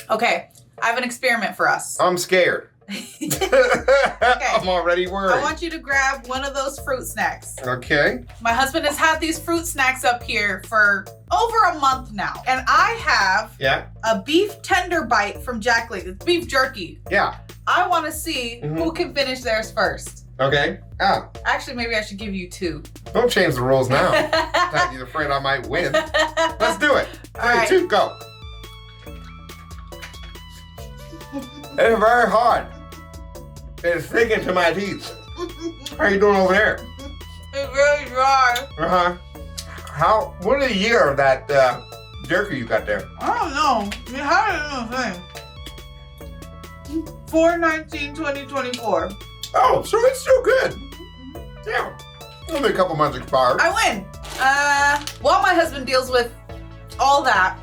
Okay, I have an experiment for us. I'm scared. Okay. I'm already worried. I want you to grab one of those fruit snacks. Okay. My husband has had these fruit snacks up here for over a month now. And I have a beef tender bite from Jack Lee. It's beef jerky. Yeah. I want to see who can finish theirs first. Okay. Ah. Actually, maybe I should give you 2. Don't change the rules now. I'm afraid I might win. Let's do it. 3, 2, go. It's very hard. It's sticking to my teeth. How are you doing over there? It's really dry. What is the year of that jerky you got there? I don't know. You had it in the thing. 4/19/2024. Oh, so it's still good. Yeah. Only a couple months expired. I win. While my husband deals with all that,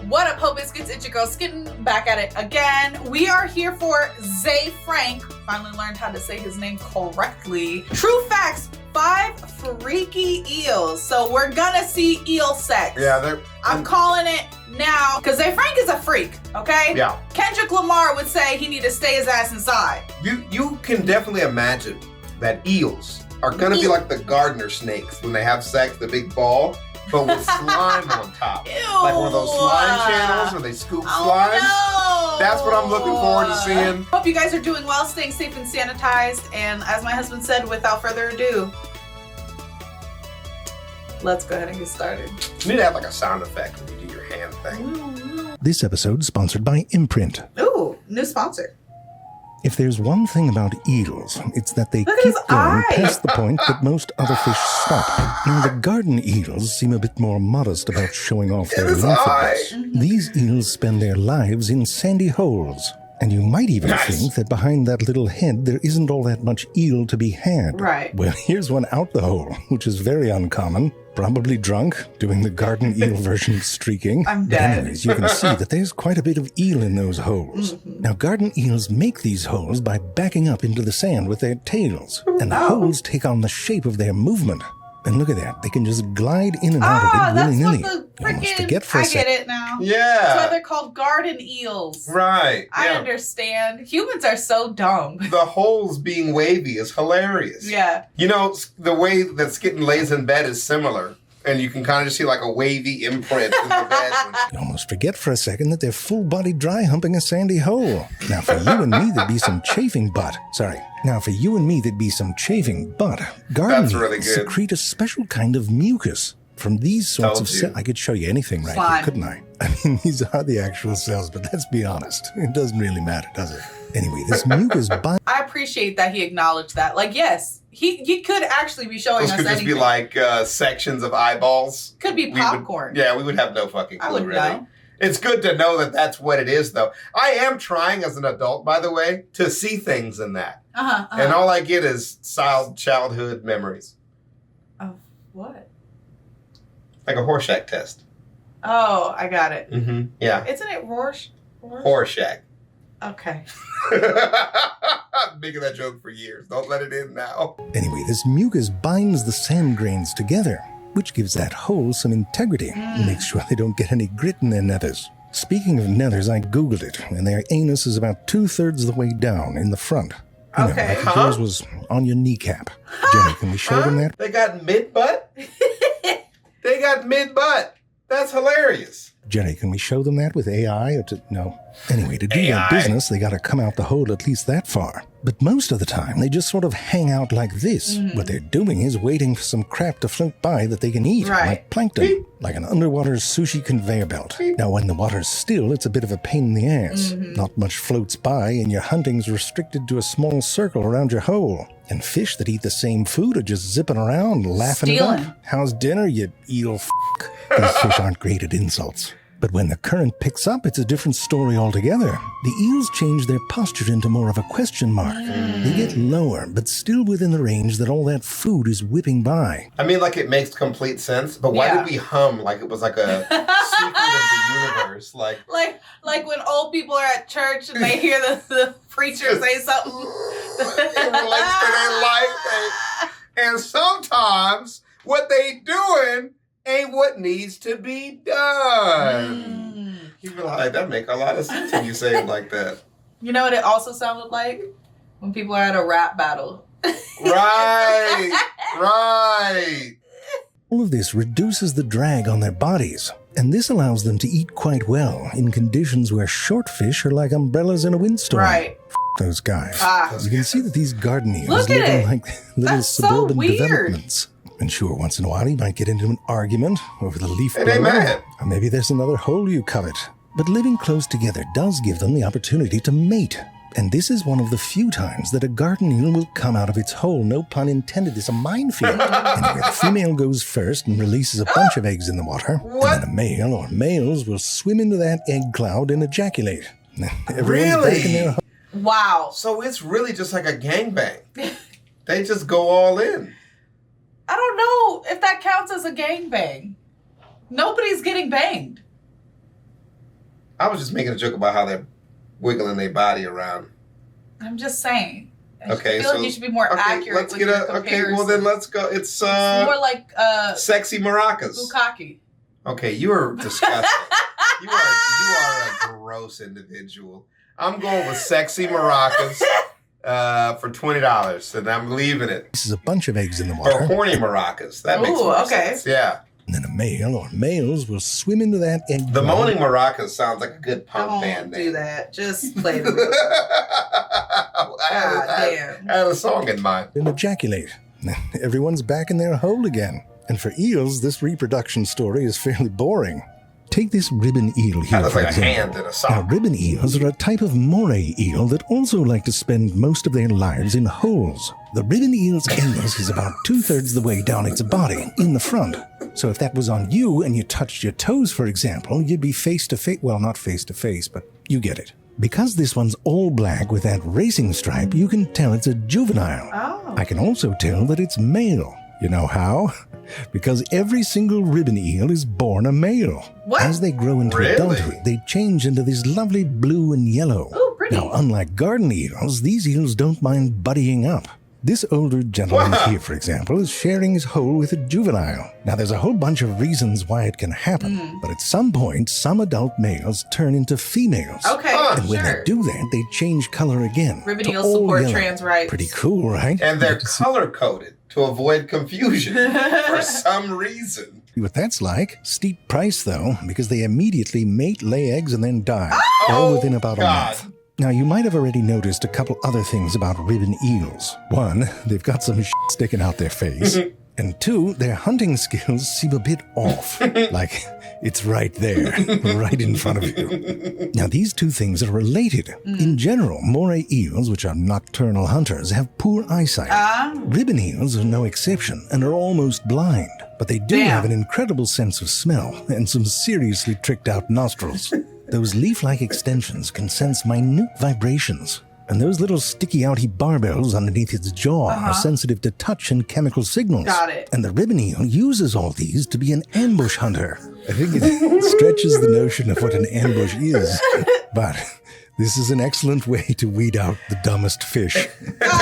what up, Ho Biscuits? It's your girl Skitten, back at it again. We are here for ZeFrank. Finally learned how to say his name correctly. True facts, 5 freaky eels. So we're gonna see eel sex. Yeah, I'm calling it now, because ZeFrank is a freak, okay? Yeah. Kendrick Lamar would say he need to stay his ass inside. You can definitely imagine that eels are gonna be like the gardener snakes when they have sex, the big ball, but with slime on top. Ew. Like one of those slime channels where they scoop slime. No. That's what I'm looking forward to seeing. Hope you guys are doing well, staying safe and sanitized. And as my husband said, without further ado, let's go ahead and get started. You need to have like a sound effect when you do your hand thing. This episode is sponsored by Imprint. Ooh, new sponsor. If there's one thing about eels, it's that they Look at keep his going eye. past the point that most other fish stop. Now, the garden eels seem a bit more modest about showing off their His lymphates. eye. These eels spend their lives in sandy holes. And you might even think that behind that little head, there isn't all that much eel to be had. Right. Well, here's one out the hole, which is very uncommon. Probably drunk, doing the garden eel version of streaking. I'm But dead. anyways, you can see that there's quite a bit of eel in those holes. Now, garden eels make these holes by backing up into the sand with their tails. And the holes take on the shape of their movement. And look at that, they can just glide in and out of it That's willy-nilly. what the You almost freaking, forget for a I get second. it now. That's why Yeah. they're called garden eels. Right. I Yeah. understand. Humans are so dumb. The holes being wavy is hilarious. Yeah. You know, the way that Skitten lays in bed is similar. And you can kind of just see like a wavy imprint in the bed. You almost forget for a second that they're full-body dry humping a sandy hole. Now, for you and me, there'd be some chafing butt. Garden That's really eels good. secrete a special kind of mucus. From these sorts Told of cells, you. I could show you anything right Slime. here, couldn't I? I mean, these are the actual cells, but let's be honest. It doesn't really matter, does it? Anyway, this mucus binds... I appreciate that he acknowledged that. Like, yes, he could actually be showing Those us could just anything. be like sections of eyeballs. Could be We would- popcorn. we would have no fucking clue, I wouldn't really. know. It's good to know that that's what it is, though. I am trying as an adult, by the way, to see things in that. And all I get is childhood memories. Of what? Like a Horseshack test. Oh, I got it. Mm-hmm. Yeah. Isn't it Rorsch? Horseshack. Okay. I've been making that joke for years. Don't let it in now. Anyway, this mucus binds the sand grains together, which gives that hole some integrity and makes sure they don't get any grit in their nethers. Speaking of nethers, I Googled it, and their anus is about 2/3 of the way down in the front. You know, Okay. like if yours was on your kneecap. Jenny, can we show them that? They got mid-butt? They got mid-butt. That's hilarious. Jenny, can we show them that with AI? No. Anyway, to do AI. their business, they gotta come out the hole at least that far. But most of the time, they just sort of hang out like this. What they're doing is waiting for some crap to float by that they can eat, Right. like plankton, like an underwater sushi conveyor belt. Now, when the water's still, it's a bit of a pain in the ass. Not much floats by, and your hunting's restricted to a small circle around your hole. And fish that eat the same food are just zipping around, laughing it Stealing. up. How's dinner, you eel f***? These fish aren't great at insults. But when the current picks up, it's a different story altogether. The eels change their posture into more of a question mark. They get lower, but still within the range that all that food is whipping by. I mean, like, it makes complete sense, but why Yeah. did we hum like it was like a secret of the universe? Like Like when old people are at church and they hear the preacher say something. it relates to their life. And sometimes what they doing ain't what needs to be done. You feel like that make a lot of sense when you say it like that. You know what it also sounded like? When people are at a rap battle. Right. Right. All of this reduces the drag on their bodies, and this allows them to eat quite well in conditions where short fish are like umbrellas in a windstorm. Right. Those guys. You can Ah. see that these garden eels Look live at in it. like little That's so suburban weird. developments. And sure, once in a while you might get into an argument over the leaf Hey, they blower, mad. or maybe there's another hole you covet. But living close together does give them the opportunity to mate. And this is one of the few times that a garden eel will come out of its hole. No pun intended. It's a minefield. Anyway, the female goes first and releases a bunch of eggs in the water. What? And then a male or males will swim into that egg cloud and ejaculate. Everyone's Really? back in their Wow. So it's really just like a gangbang. They just go all in. I don't know if that counts as a gangbang. Nobody's getting banged. I was just making a joke about how they're wiggling their body around. I'm just saying. I Okay, feel so like you should be more accurate let's with get your a. Okay, comparison. well then let's go. It's More like sexy maracas. bukkake. Okay, you are disgusting. you are a gross individual. I'm going with sexy maracas for $20, and I'm leaving it. This is a bunch of eggs in the Or water. horny maracas. That makes Ooh, more okay. sense. Yeah. And then a male or males will swim into that egg The cloud. moaning maracas sounds like a good punk Don't band do name. that. Just play the God damn. I had a song in mind. And ejaculate. Everyone's back in their hole again. And for eels, this reproduction story is fairly boring. Take this ribbon eel here, That looks for like a hand example. in a Now, song. ribbon eels are a type of Moray eel that also like to spend most of their lives in holes. The ribbon eel's anus is about 2/3 the way down its body, in the front. So if that was on you and you touched your toes, for example, you'd be face to face. Well, not face to face, but you get it. Because this one's all black with that racing stripe, you can tell it's a juvenile. Oh. I can also tell that it's male. You know how? Because every single ribbon eel is born a male. What? As they grow into Really? adulthood, they change into this lovely blue and yellow. Ooh, pretty. Now, unlike garden eels, these eels don't mind buddying up. This older gentleman Wow. here, for example, is sharing his hole with a juvenile. Now, there's a whole bunch of reasons why it can happen, but at some point, some adult males turn into females. Okay, Huh. And when sure. they do that, they change color again. Ribbon to eels all support yellow. trans rights. Pretty cool, right? And they're Good to see color-coded to avoid confusion for some reason. what that's like. Steep price, though, because they immediately mate, lay eggs, and then die. All Oh, within about a God. month. Now, you might have already noticed a couple other things about ribbon eels. One, they've got some sticking out their face. And two, their hunting skills seem a bit off. Like, it's right there, right in front of you. Now, these two things are related. In general, Moray eels, which are nocturnal hunters, have poor eyesight. Ribbon eels are no exception and are almost blind. But they do Damn. have an incredible sense of smell and some seriously tricked out nostrils. Those leaf-like extensions can sense minute vibrations. And those little sticky-outy barbels underneath its jaw are sensitive to touch and chemical signals. Got it. And the ribbon eel uses all these to be an ambush hunter. I think it stretches the notion of what an ambush is. But this is an excellent way to weed out the dumbest fish.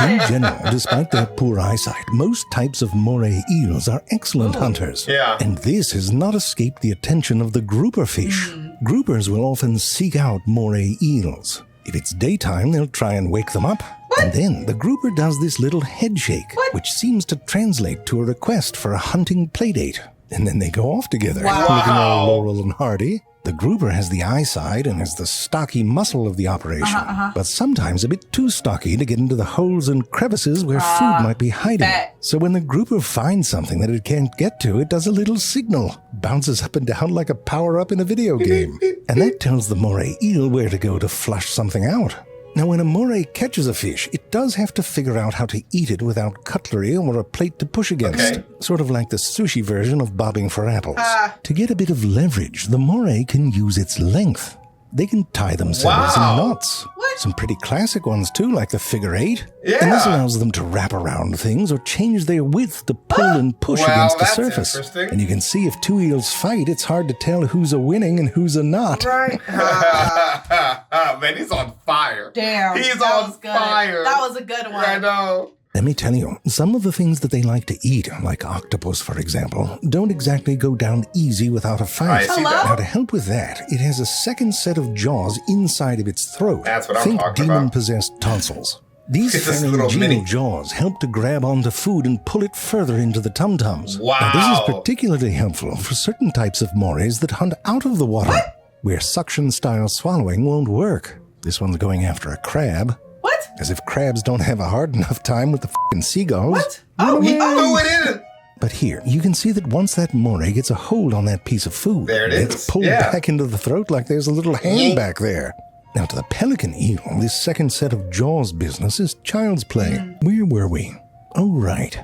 In general, despite their poor eyesight, most types of Moray eels are excellent hunters. Yeah. And this has not escaped the attention of the grouper fish. Groupers will often seek out Moray eels. If it's daytime, they'll try and wake them up. And then the grouper does this little head shake, which seems to translate to a request for a hunting playdate. And then they go off together, Wow. looking all Laurel and Hardy. The grouper has the eyesight and is the stocky muscle of the operation, but sometimes a bit too stocky to get into the holes and crevices where food might be hiding. bet. So when the grouper finds something that it can't get to, it does a little signal, bounces up and down like a power-up in a video game. And that tells the Moray eel where to go to flush something out. Now, when a Moray catches a fish, it does have to figure out how to eat it without cutlery or a plate to push against. Okay. Sort of like the sushi version of bobbing for apples. To get a bit of leverage, the Moray can use its length. They can tie themselves Wow. in knots. What? Some pretty classic ones, too, like the figure eight. And this Yeah. allows them to wrap around things or change their width to pull and push Well, against the that's surface. interesting. And you can see if two eels fight, it's hard to tell who's a winning and who's a not. Right. Man, he's on fire. Damn. He's that on was good. fire. That was a good one. I know. Let me tell you, some of the things that they like to eat, like octopus, for example, don't exactly go down easy without a fight. I see that. Now, to help with that, it has a second set of jaws inside of its throat. That's what I'm Think talking about. demon-possessed tonsils. These It's this little mini- pharyngeal jaws help to grab onto food and pull it further into the tum-tums. Wow. Now, this is particularly helpful for certain types of morays that hunt out of the water, where suction-style swallowing won't work. This one's going after a crab. What? As if crabs don't have a hard enough time with the f***ing seagulls. What? Oh, He threw it in. But here, you can see that once that moray gets a hold on that piece of food, There it it's is. pulled Yeah. back into the throat like there's a little hand Yeet. back there. Now, to the pelican eel, this second set of jaws business is child's play. Where were we? Oh, right.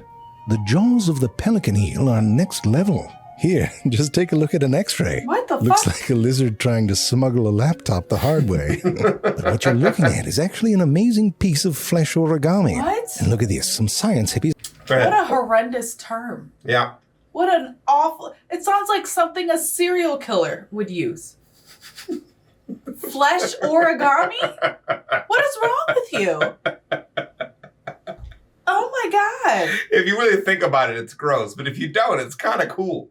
The jaws of the pelican eel are next level. Here, just take a look at an x-ray. What the Looks fuck? like a lizard trying to smuggle a laptop the hard way. But what you're looking at is actually an amazing piece of flesh origami. What? And look at this, some science hippies. Go What ahead. a horrendous term. Yeah. What an awful... It sounds like something a serial killer would use. Flesh origami? What is wrong with you? Oh my God. If you really think about it, it's gross. But if you don't, it's kind of cool.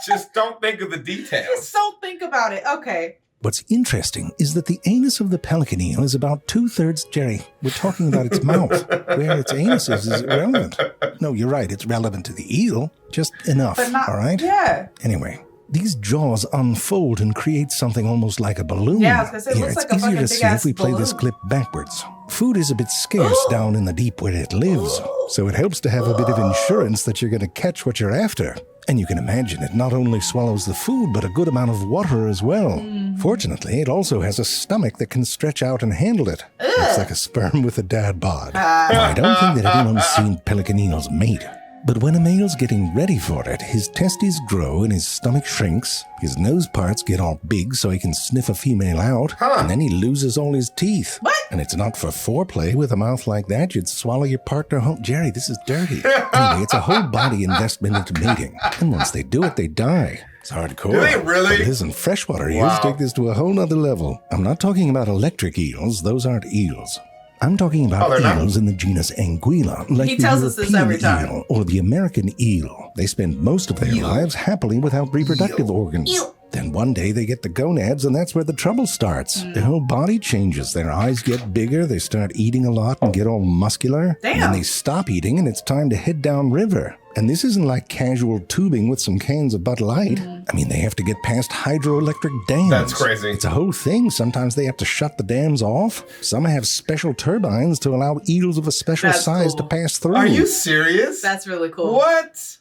Just don't think of the details. Just don't think about it. Okay. What's interesting is that the anus of the pelican eel is about 2/3, Jerry. We're talking about its mouth. Where its anus is irrelevant. No, you're right. It's relevant to the eel. Just enough, But not... all right? Yeah. Anyway, these jaws unfold and create something almost like a balloon. Yeah, I was gonna say, it Here, looks it's like a easier fucking to see big-ass if we play this balloon. clip backwards. Food is a bit scarce down in the deep where it lives, so it helps to have a bit of insurance that you're going to catch what you're after. And you can imagine it not only swallows the food, but a good amount of water as well. Fortunately, it also has a stomach that can stretch out and handle it. Looks like a sperm with a dad bod. Now, I don't think that anyone's seen pelican eels mate. But when a male's getting ready for it, his testes grow and his stomach shrinks, his nose parts get all big so he can sniff a female out, and then he loses all his teeth. What? And it's not for foreplay. With a mouth like that, you'd swallow your partner home. Jerry, this is dirty. Anyway, it's a whole body investment into mating. And once they do it, they die. It's hardcore. Do they really? But listen, freshwater eels Wow. take this to a whole nother level. I'm not talking about electric eels. Those aren't eels. I'm talking about they're not? eels in the genus Anguilla, like He the tells us this European every time. eel or the American eel. They spend most of their lives happily without reproductive organs. Eel. Then one day they get the gonads, and that's where the trouble starts. Their whole body changes. Their eyes get bigger, they start eating a lot and get all muscular. And then Damn. they stop eating, and it's time to head down river. And this isn't like casual tubing with some cans of Bud Light. I mean, they have to get past hydroelectric dams. That's crazy. It's a whole thing. Sometimes they have to shut the dams off. Some have special turbines to allow eels of a special That's size cool. to pass through. Are you serious? That's really cool. What?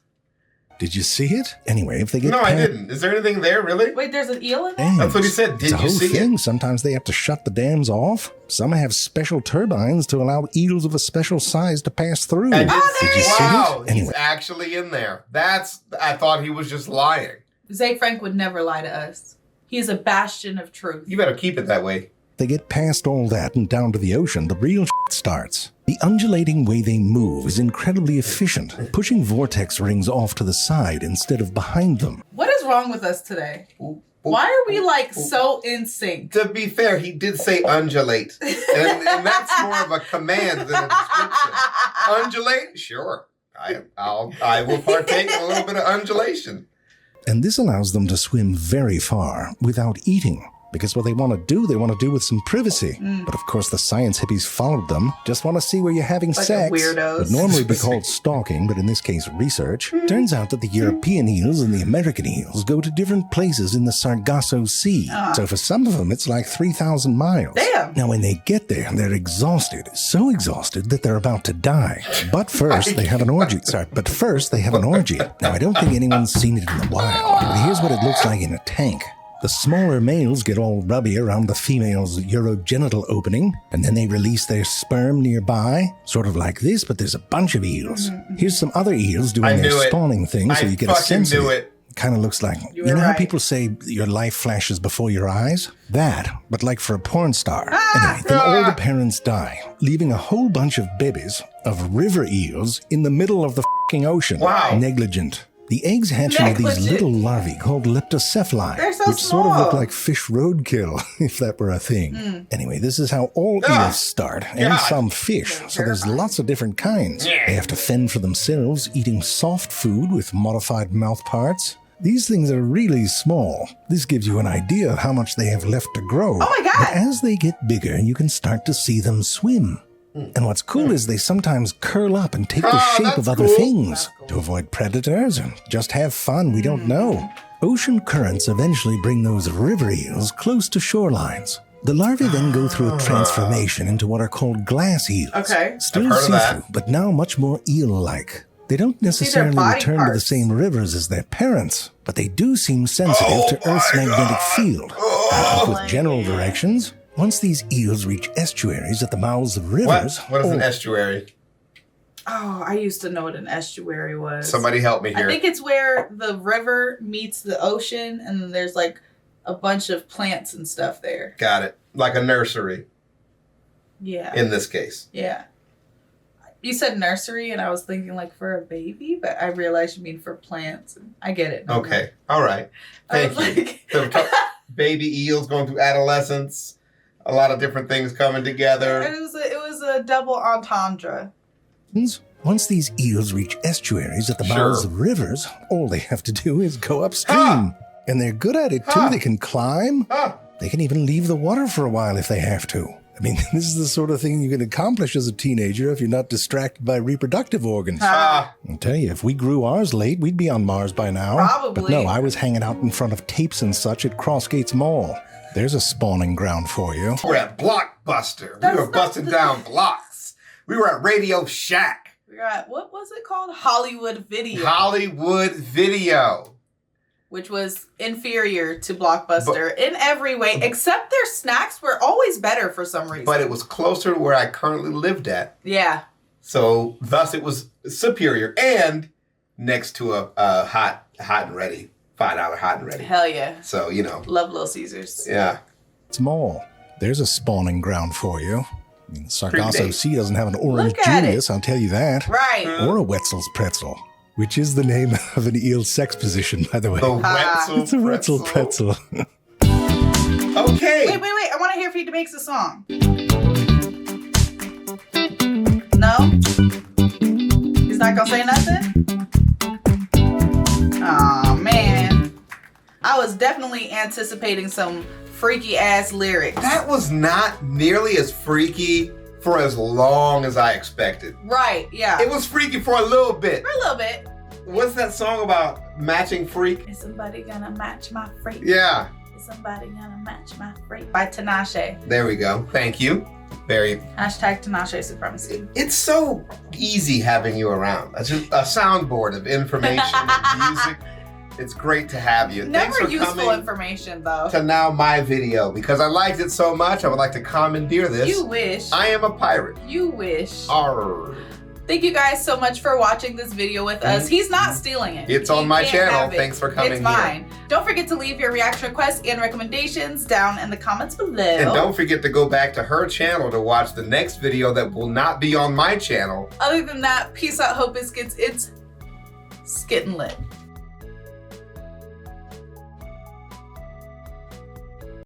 Did you see it? Anyway, if they get No, I past didn't. Is there anything there, really? Wait, there's an eel in there? dams, That's what he said. it's Did a you whole see thing. it? Sometimes they have to shut the dams off. Some have special turbines to allow eels of a special size to pass through. I did Oh, see there Did you he see is. Wow, it? he's Anyway, actually actually in there. I thought he was just lying. ZeFrank would never lie to us. He is a bastion of truth. You better keep it that way. they get past all that and down to the ocean, the real starts. The undulating way they move is incredibly efficient, pushing vortex rings off to the side instead of behind them. What is wrong with us today? Why are we like so in sync? To be fair, he did say undulate. And that's more of a command than a description. Undulate? Sure. I will partake in a little bit of undulation. And this allows them to swim very far without eating. Because what they want to do with some privacy. But of course the science hippies followed them. Just want to see where you're having Fucking sex. weirdos. Would normally be called stalking, but in this case research. Turns out that the European eels and the American eels go to different places in the Sargasso Sea. So for some of them it's like 3,000 miles. Damn. Now when they get there, they're exhausted. So exhausted that they're about to die. But first they have an orgy. Now I don't think anyone's seen it in the wild. But here's what it looks like in a tank. The smaller males get all rubby around the female's urogenital opening, and then they release their sperm nearby, sort of like this, but there's a bunch of eels. Here's some other eels I doing their knew it. spawning thing, so I you get a fucking sense of knew it. it. Kind of looks like, You you were know how right. people say your life flashes before your eyes? That, but like for a porn star. Anyway, then all the parents die, leaving a whole bunch of babies of river eels in the middle of the f***ing ocean. Wow. Negligent. The eggs hatch into these Negligent. little larvae called leptocephali, They're so which sort of small. look like fish roadkill, if that were a thing. Anyway, this is how all Ah, eels start, and God. some fish, so there's lots of different kinds. They have to fend for themselves, eating soft food with modified mouth parts. These things are really small. This gives you an idea of how much they have left to grow. Oh my God. But as they get bigger, you can start to see them swim. And what's cool is they sometimes curl up and take the Oh, shape that's of other cool. things. That's cool. To avoid predators or just have fun, we don't know. Ocean currents eventually bring those river eels close to shorelines. The larvae then go through a transformation into what are called glass eels. Okay. Still I've heard of that. see-through, but now much more eel-like. They don't necessarily body return to the parts. same rivers as their parents, but they do seem sensitive to Earth's magnetic field. With general directions, once these eels reach estuaries at the mouths of rivers... What is an or- estuary? Oh, I used to know what an estuary was. Somebody help me I here. think it's where the river meets the ocean, and then there's like a bunch of plants and stuff there. Got it. Like a nursery Yeah. in this case. Yeah. You said nursery, and I was thinking like for a baby, but I realized you mean for plants. And I get it. now. Okay. All right. I Thank was you. like- So, baby eels going through adolescence. A lot of different things coming together. It was a double entendre. Once these eels reach estuaries at the Sure. mouths of rivers, all they have to do is go upstream. And they're good at it too. Huh. They can climb. Ah, They can even leave the water for a while if they have to. I mean, this is the sort of thing you can accomplish as a teenager if you're not distracted by reproductive organs. ah. I'll tell you, if we grew ours late, we'd be on Mars by now. Probably. But no, I was hanging out in front of tapes and such at Crossgates Mall. There's a spawning ground for you. We're at Blockbuster. That's We were not busting the- down blocks. We were at Radio Shack. We got, what was it called? Hollywood Video, Hollywood Video. which was inferior to Blockbuster in every way, except their snacks were always better for some reason. But it was closer to where I currently lived at. Yeah. So thus it was superior and next to a hot and ready, $5 hot and ready. Hell yeah. So, you know, Love Little Caesars. yeah. It's Mall. There's a spawning ground for you. I mean, Sargasso neat. Sea doesn't have an orange Look at it. Julius, I'll tell you that. Right. Or a Wetzel's Pretzel, which is the name of an eel sex position, by the way. The Wetzel It's a Wetzel Pretzel. Okay. Wait. I want to hear if he makes a song. No? He's not gonna say nothing? Aw, man. I was definitely anticipating some freaky ass lyrics. That was not nearly as freaky for as long as I expected. Right, yeah. It was freaky for a little bit. For a little bit. What's that song about matching freak? Is somebody gonna match my freak? Yeah, Is somebody gonna match my freak? By Tinashe. there we go. Thank you. Very. Hashtag Tinashe supremacy. It's so easy having you around. It's just a soundboard of information and music. It's great to have you. Thanks Never for useful coming information though. to now my video because I liked it so much. I would like to commandeer this. You wish. I am a pirate. You wish. Arr. Thank you guys so much for watching this video with us. He's not stealing it. It's He on my can't channel. have it. Thanks for coming It's here. mine. Don't forget to leave your reaction requests and recommendations down in the comments below. And don't forget to go back to her channel to watch the next video that will not be on my channel. Other than that, peace out, Hope Biscuits. It's Skittin' Lit.